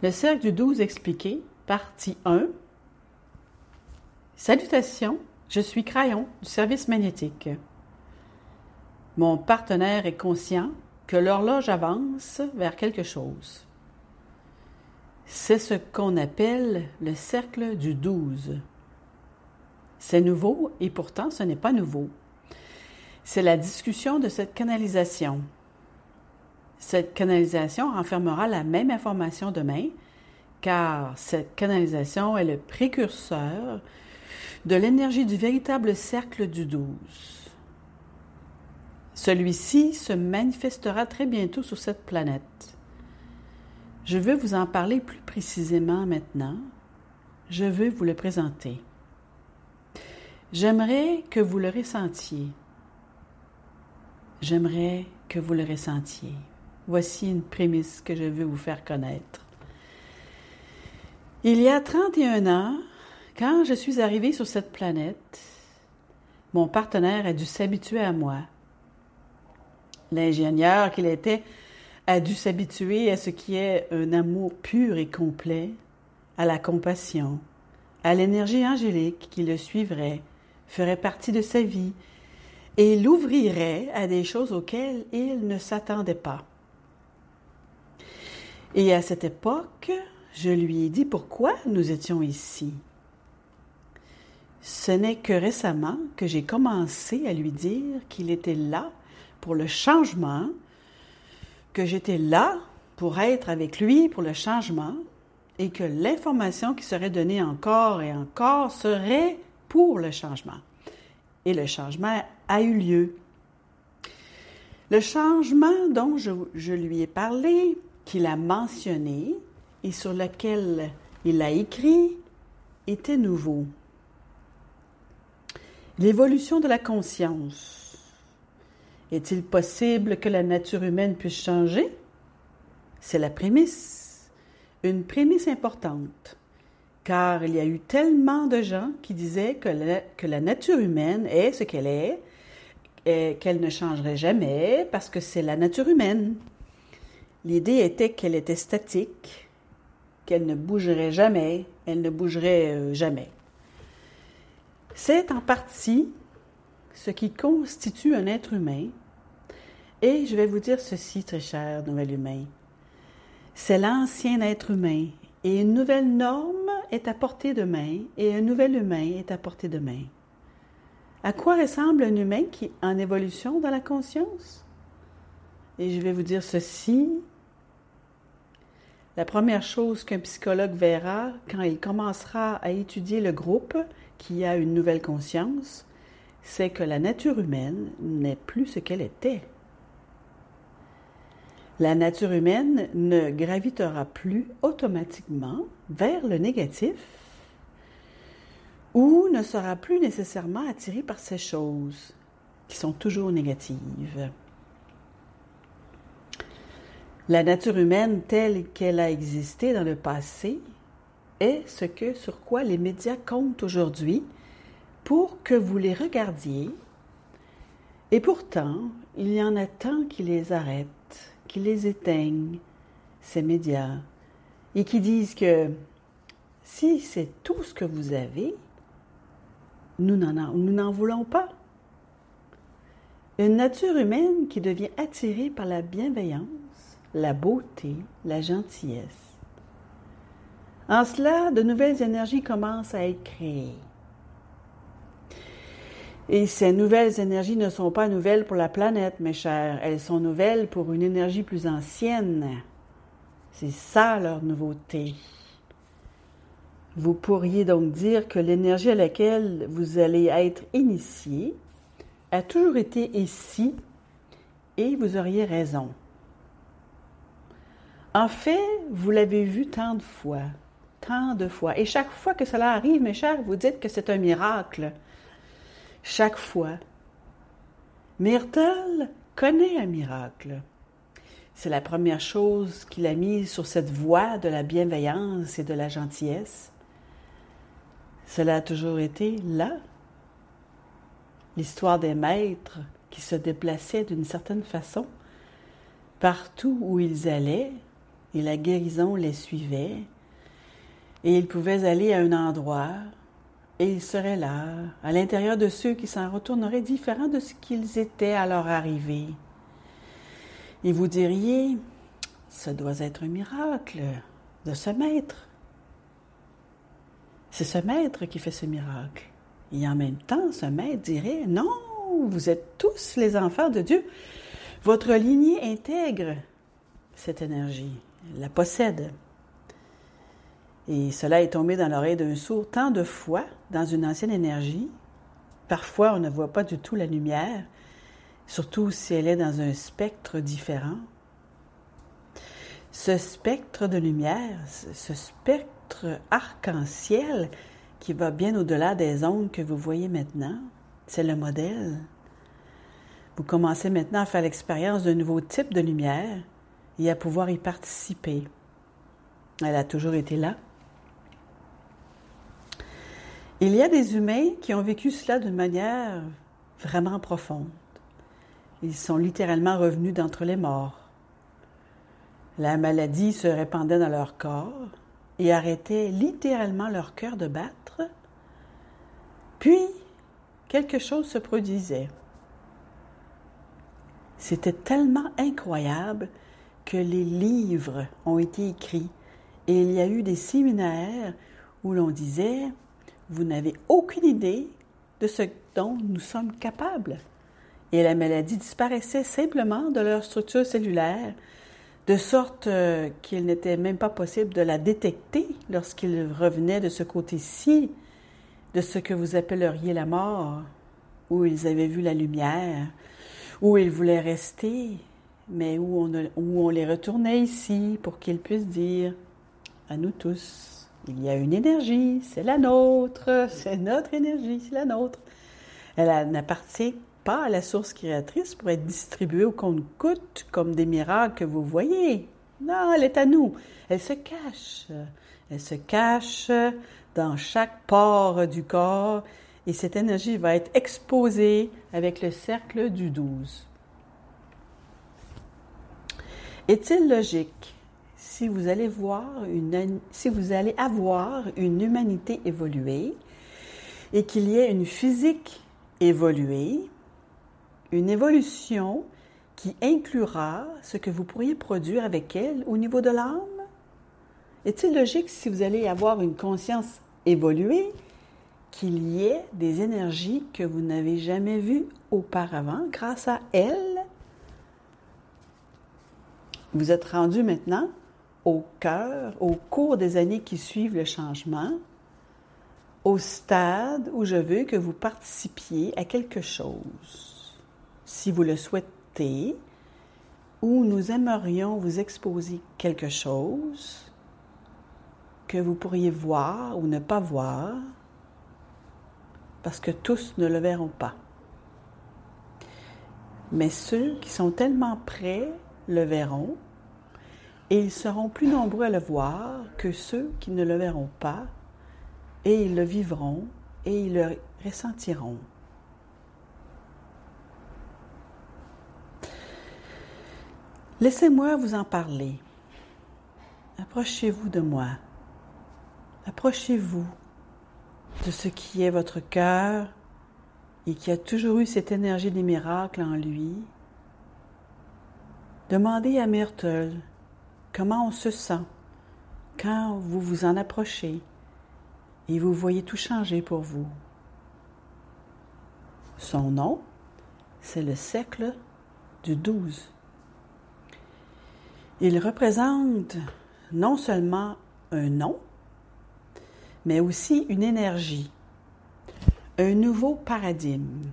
Le cercle du 12 expliqué, partie 1. Salutations, je suis Crayon du service magnétique. Mon partenaire est conscient que l'horloge avance vers quelque chose. C'est ce qu'on appelle le cercle du 12. C'est nouveau et pourtant ce n'est pas nouveau. C'est la discussion de cette canalisation. Cette canalisation renfermera la même information demain, car cette canalisation est le précurseur de l'énergie du véritable cercle du 12. Celui-ci se manifestera très bientôt sur cette planète. Je veux vous en parler plus précisément maintenant. Je veux vous le présenter. J'aimerais que vous le ressentiez. J'aimerais que vous le ressentiez. Voici une prémisse que je veux vous faire connaître. Il y a 31 ans, quand je suis arrivée sur cette planète, mon partenaire a dû s'habituer à moi. L'ingénieur qu'il était a dû s'habituer à ce qui est un amour pur et complet, à la compassion, à l'énergie angélique qui le suivrait, ferait partie de sa vie et l'ouvrirait à des choses auxquelles il ne s'attendait pas. Et à cette époque, je lui ai dit pourquoi nous étions ici. Ce n'est que récemment que j'ai commencé à lui dire qu'il était là pour le changement, que j'étais là pour être avec lui pour le changement et que l'information qui serait donnée encore et encore serait pour le changement. Et le changement a eu lieu. Le changement dont je lui ai parlé, qu'il a mentionné et sur lequel il a écrit, était nouveau. L'évolution de la conscience. Est-il possible que la nature humaine puisse changer? C'est la prémisse, une prémisse importante, car il y a eu tellement de gens qui disaient que la nature humaine est ce qu'elle est, et qu'elle ne changerait jamais parce que c'est la nature humaine. L'idée était qu'elle était statique, qu'elle ne bougerait jamais, elle ne bougerait jamais. C'est en partie ce qui constitue un être humain. Et je vais vous dire ceci, très cher nouvel humain. C'est l'ancien être humain. Et une nouvelle norme est à portée de main, et un nouvel humain est à portée de main. À quoi ressemble un humain qui est en évolution dans la conscience? Et je vais vous dire ceci. La première chose qu'un psychologue verra quand il commencera à étudier le groupe qui a une nouvelle conscience, c'est que la nature humaine n'est plus ce qu'elle était. La nature humaine ne gravitera plus automatiquement vers le négatif ou ne sera plus nécessairement attirée par ces choses qui sont toujours négatives. La nature humaine telle qu'elle a existé dans le passé est sur quoi les médias comptent aujourd'hui pour que vous les regardiez. Et pourtant, il y en a tant qui les arrêtent, qui les éteignent, ces médias, et qui disent que si c'est tout ce que vous avez, nous n'en voulons pas. Une nature humaine qui devient attirée par la bienveillance, la beauté, la gentillesse. En cela, de nouvelles énergies commencent à être créées. Et ces nouvelles énergies ne sont pas nouvelles pour la planète, mes chers. Elles sont nouvelles pour une énergie plus ancienne. C'est ça leur nouveauté. Vous pourriez donc dire que l'énergie à laquelle vous allez être initié a toujours été ici et vous auriez raison. En fait, vous l'avez vu tant de fois. Et chaque fois que cela arrive, mes chers, vous dites que c'est un miracle. Chaque fois. Myrtle connaît un miracle. C'est la première chose qu'il a mise sur cette voie de la bienveillance et de la gentillesse. Cela a toujours été là. L'histoire des maîtres qui se déplaçaient d'une certaine façon, partout où ils allaient, et la guérison les suivait et ils pouvaient aller à un endroit et ils seraient là, à l'intérieur de ceux qui s'en retourneraient différents de ce qu'ils étaient à leur arrivée. Et vous diriez, ça doit être un miracle de ce maître. C'est ce maître qui fait ce miracle. Et en même temps, ce maître dirait, non, vous êtes tous les enfants de Dieu. Votre lignée intègre cette énergie, la possède. Et cela est tombé dans l'oreille d'un sourd tant de fois dans une ancienne énergie. Parfois, on ne voit pas du tout la lumière, surtout si elle est dans un spectre différent. Ce spectre de lumière, ce spectre arc-en-ciel qui va bien au-delà des ondes que vous voyez maintenant, c'est le modèle. Vous commencez maintenant à faire l'expérience d'un nouveau type de lumière et à pouvoir y participer. Elle a toujours été là. Il y a des humains qui ont vécu cela d'une manière vraiment profonde. Ils sont littéralement revenus d'entre les morts. La maladie se répandait dans leur corps et arrêtait littéralement leur cœur de battre. Puis, quelque chose se produisait. C'était tellement incroyable que les livres ont été écrits et il y a eu des séminaires où l'on disait « Vous n'avez aucune idée de ce dont nous sommes capables ». Et la maladie disparaissait simplement de leur structure cellulaire, de sorte qu'il n'était même pas possible de la détecter lorsqu'ils revenaient de ce côté-ci, de ce que vous appelleriez la mort, où ils avaient vu la lumière, où ils voulaient rester, mais où on les retournait ici pour qu'ils puissent dire à nous tous, il y a une énergie, c'est la nôtre, c'est notre énergie, c'est la nôtre. Elle n'appartient pas à la source créatrice pour être distribuée au compte-gouttes comme des miracles que vous voyez. Non, elle est à nous. Elle se cache. Elle se cache dans chaque pore du corps et cette énergie va être exposée avec le cercle du 12. Est-il logique, si vous allez avoir une humanité évoluée et qu'il y ait une physique évoluée, une évolution qui inclura ce que vous pourriez produire avec elle au niveau de l'âme? Est-il logique, si vous allez avoir une conscience évoluée, qu'il y ait des énergies que vous n'avez jamais vues auparavant grâce à elles? Vous êtes rendu maintenant au cœur, au cours des années qui suivent le changement, au stade où je veux que vous participiez à quelque chose. Si vous le souhaitez, ou nous aimerions vous exposer quelque chose que vous pourriez voir ou ne pas voir, parce que tous ne le verront pas. Mais ceux qui sont tellement près le verront, et ils seront plus nombreux à le voir que ceux qui ne le verront pas, et ils le vivront, et ils le ressentiront. Laissez-moi vous en parler. Approchez-vous de moi. Approchez-vous de ce qui est votre cœur et qui a toujours eu cette énergie des miracles en lui. Demandez à Myrtle comment on se sent quand vous vous en approchez et vous voyez tout changer pour vous. Son nom, c'est le cercle du 12. Il représente non seulement un nom, mais aussi une énergie, un nouveau paradigme,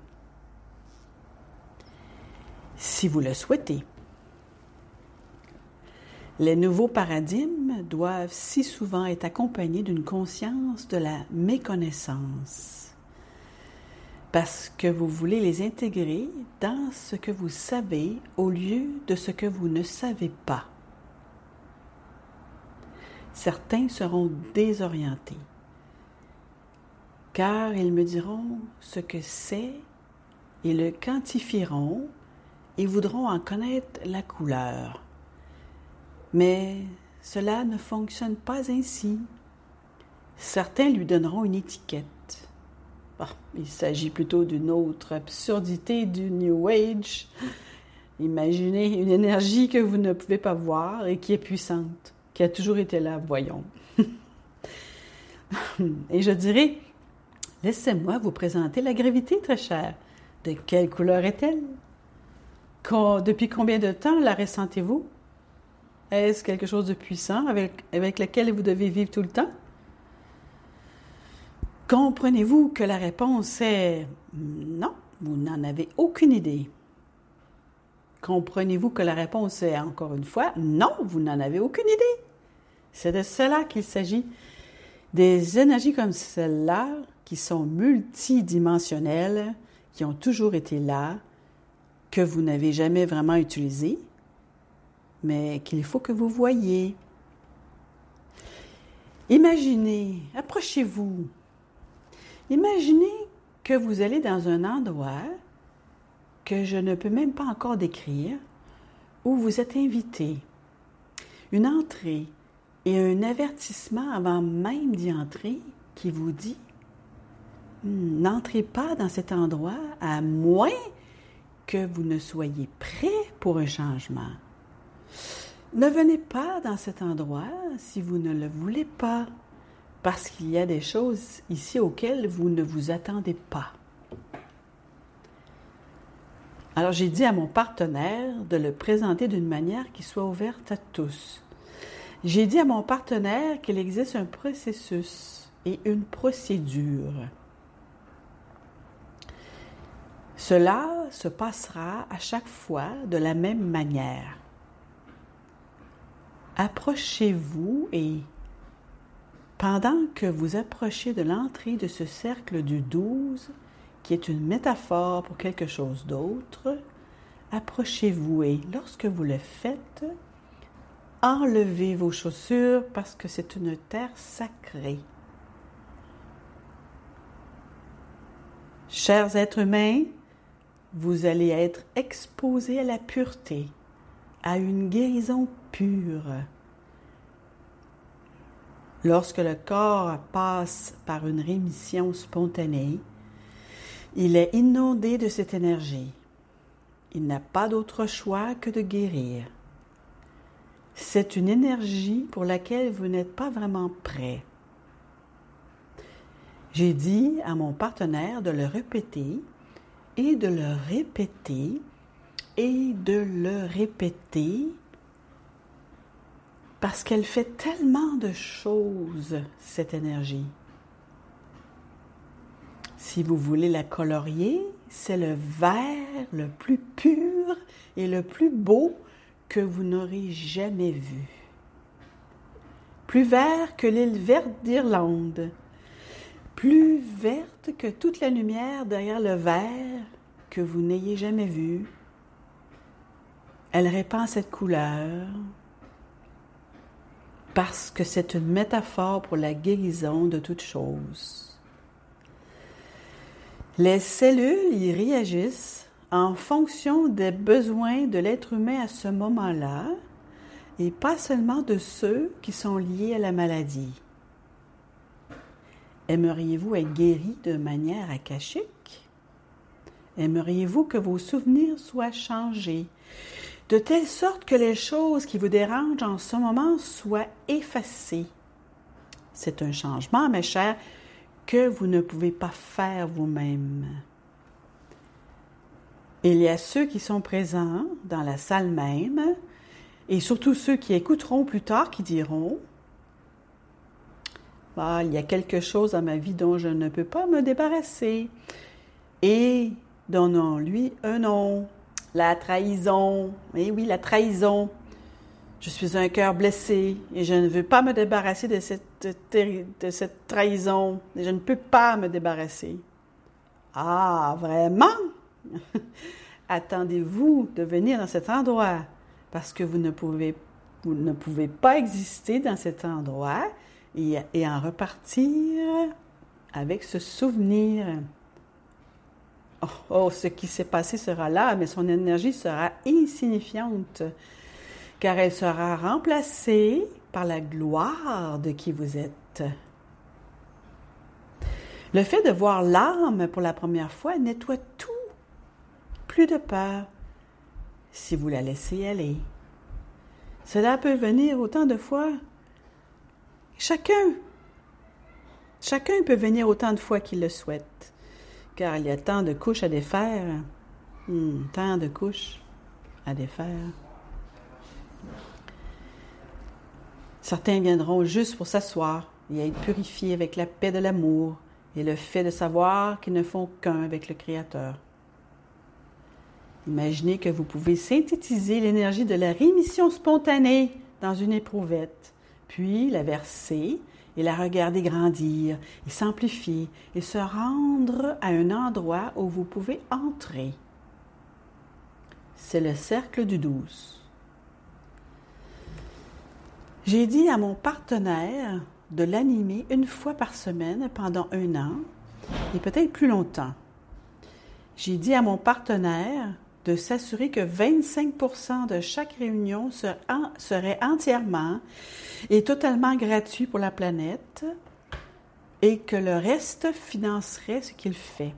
si vous le souhaitez. Les nouveaux paradigmes doivent si souvent être accompagnés d'une conscience de la méconnaissance, parce que vous voulez les intégrer dans ce que vous savez au lieu de ce que vous ne savez pas. Certains seront désorientés, car ils me diront ce que c'est et le quantifieront et voudront en connaître la couleur. Mais cela ne fonctionne pas ainsi. Certains lui donneront une étiquette. Bon, il s'agit plutôt d'une autre absurdité du New Age. Imaginez une énergie que vous ne pouvez pas voir et qui est puissante, qui a toujours été là, voyons. Et je dirais, laissez-moi vous présenter la gravité, très chère. De quelle couleur est-elle? Depuis combien de temps la ressentez-vous? Est-ce quelque chose de puissant avec lequel vous devez vivre tout le temps? Comprenez-vous que la réponse est non, vous n'en avez aucune idée. Comprenez-vous que la réponse est, encore une fois, non, vous n'en avez aucune idée. C'est de cela qu'il s'agit. Des énergies comme celle-là, qui sont multidimensionnelles, qui ont toujours été là, que vous n'avez jamais vraiment utilisées, mais qu'il faut que vous voyiez. Imaginez, approchez-vous. Imaginez que vous allez dans un endroit que je ne peux même pas encore décrire, où vous êtes invité. Une entrée et un avertissement avant même d'y entrer qui vous dit « N'entrez pas dans cet endroit à moins que vous ne soyez prêt pour un changement. Ne venez pas dans cet endroit si vous ne le voulez pas. » Parce qu'il y a des choses ici auxquelles vous ne vous attendez pas. Alors j'ai dit à mon partenaire de le présenter d'une manière qui soit ouverte à tous. J'ai dit à mon partenaire qu'il existe un processus et une procédure. Cela se passera à chaque fois de la même manière. Approchez-vous et pendant que vous approchez de l'entrée de ce cercle du 12, qui est une métaphore pour quelque chose d'autre, approchez-vous et lorsque vous le faites, enlevez vos chaussures parce que c'est une terre sacrée. Chers êtres humains, vous allez être exposés à la pureté, à une guérison pure. Lorsque le corps passe par une rémission spontanée, il est inondé de cette énergie. Il n'a pas d'autre choix que de guérir. C'est une énergie pour laquelle vous n'êtes pas vraiment prêt. J'ai dit à mon partenaire de le répéter et de le répéter et de le répéter parce qu'elle fait tellement de choses, cette énergie. Si vous voulez la colorier, c'est le vert le plus pur et le plus beau que vous n'aurez jamais vu. Plus vert que l'île verte d'Irlande, plus verte que toute la lumière derrière le vert que vous n'ayez jamais vu. Elle répand cette couleur parce que c'est une métaphore pour la guérison de toute chose. Les cellules y réagissent en fonction des besoins de l'être humain à ce moment-là et pas seulement de ceux qui sont liés à la maladie. Aimeriez-vous être guéri de manière akashique? Aimeriez-vous que vos souvenirs soient changés, de telle sorte que les choses qui vous dérangent en ce moment soient effacées? C'est un changement, mes chers, que vous ne pouvez pas faire vous-même. Il y a ceux qui sont présents dans la salle même, et surtout ceux qui écouteront plus tard, qui diront « Ah, il y a quelque chose dans ma vie dont je ne peux pas me débarrasser. » Et donnons-lui un nom. La trahison. Eh oui, la trahison. Je suis un cœur blessé et je ne veux pas me débarrasser de cette trahison. Et je ne peux pas me débarrasser. Ah, vraiment? Attendez-vous de venir dans cet endroit parce que vous ne pouvez pas exister dans cet endroit et en repartir avec ce souvenir. Oh, ce qui s'est passé sera là, mais son énergie sera insignifiante, car elle sera remplacée par la gloire de qui vous êtes. Le fait de voir l'âme pour la première fois nettoie tout. Plus de peur si vous la laissez aller. Cela peut venir autant de fois. Chacun peut venir autant de fois qu'il le souhaite, car il y a tant de couches à défaire. Tant de couches à défaire. Certains viendront juste pour s'asseoir et être purifiés avec la paix de l'amour et le fait de savoir qu'ils ne font qu'un avec le Créateur. Imaginez que vous pouvez synthétiser l'énergie de la rémission spontanée dans une éprouvette, puis la verser et la regarder grandir et s'amplifier et se rendre à un endroit où vous pouvez entrer. C'est le cercle du 12. J'ai dit à mon partenaire de l'animer une fois par semaine pendant 1 an et peut-être plus longtemps. J'ai dit à mon partenaire de s'assurer que 25% de chaque réunion serait entièrement et totalement gratuit pour la planète et que le reste financerait ce qu'il fait.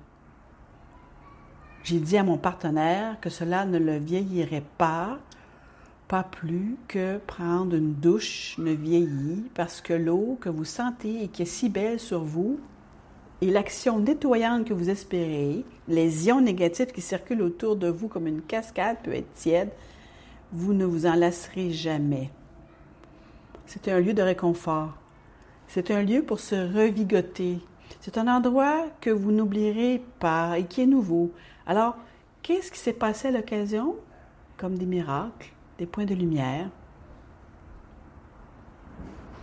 J'ai dit à mon partenaire que cela ne le vieillirait pas plus que prendre une douche ne vieillit parce que l'eau que vous sentez et qui est si belle sur vous et l'action nettoyante que vous espérez, les ions négatifs qui circulent autour de vous comme une cascade peut être tiède, vous ne vous en lasserez jamais. C'est un lieu de réconfort. C'est un lieu pour se revigoter. C'est un endroit que vous n'oublierez pas et qui est nouveau. Alors, qu'est-ce qui s'est passé à l'occasion? Comme des miracles, des points de lumière.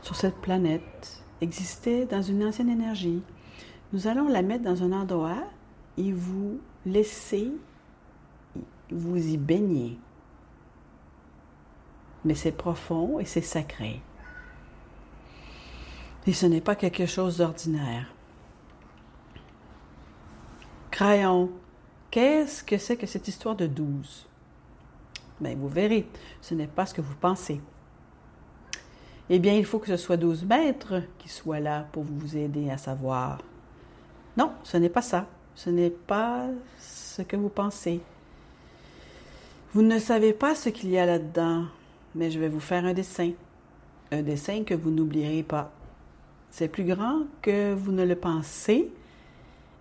Sur cette planète existait dans une ancienne énergie. Nous allons la mettre dans un endroit et vous laisser vous y baigner. Mais c'est profond et c'est sacré. Et ce n'est pas quelque chose d'ordinaire. Crayon, qu'est-ce que c'est que cette histoire de 12? Bien, vous verrez, ce n'est pas ce que vous pensez. Eh bien, il faut que ce soit 12 maîtres qui soient là pour vous aider à savoir. Non, ce n'est pas ça. Ce n'est pas ce que vous pensez. Vous ne savez pas ce qu'il y a là-dedans, mais je vais vous faire un dessin. Un dessin que vous n'oublierez pas. C'est plus grand que vous ne le pensez.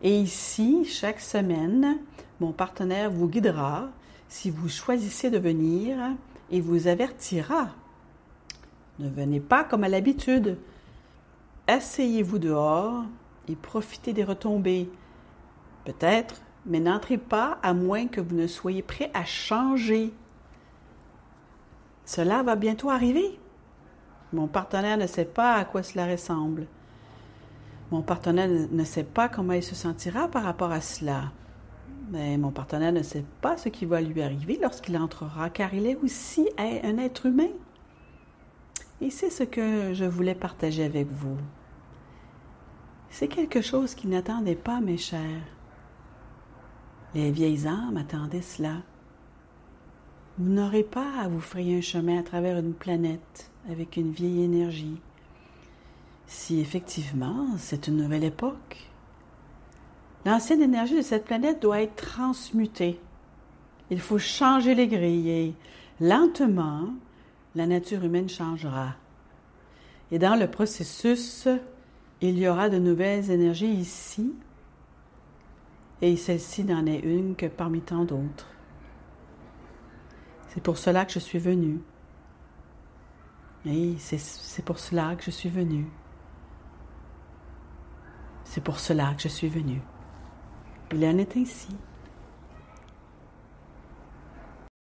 Et ici, chaque semaine, mon partenaire vous guidera si vous choisissez de venir et vous avertira. Ne venez pas comme à l'habitude. Asseyez-vous dehors et profitez des retombées. Peut-être, mais n'entrez pas à moins que vous ne soyez prêt à changer. Cela va bientôt arriver. Mon partenaire ne sait pas à quoi cela ressemble. Mon partenaire ne sait pas comment il se sentira par rapport à cela. Mais mon partenaire ne sait pas ce qui va lui arriver lorsqu'il entrera, car il est aussi un être humain. Et c'est ce que je voulais partager avec vous. C'est quelque chose qu'ils n'attendaient pas, mes chers. Les vieilles âmes attendaient cela. Vous n'aurez pas à vous frayer un chemin à travers une planète avec une vieille énergie. Si effectivement, c'est une nouvelle époque, l'ancienne énergie de cette planète doit être transmutée. Il faut changer les grilles et lentement, la nature humaine changera. Et dans le processus, il y aura de nouvelles énergies ici, et celle-ci n'en est une que parmi tant d'autres. C'est pour cela que je suis venue. Et c'est pour cela que je suis venue. C'est pour cela que je suis venue. Il en est ainsi.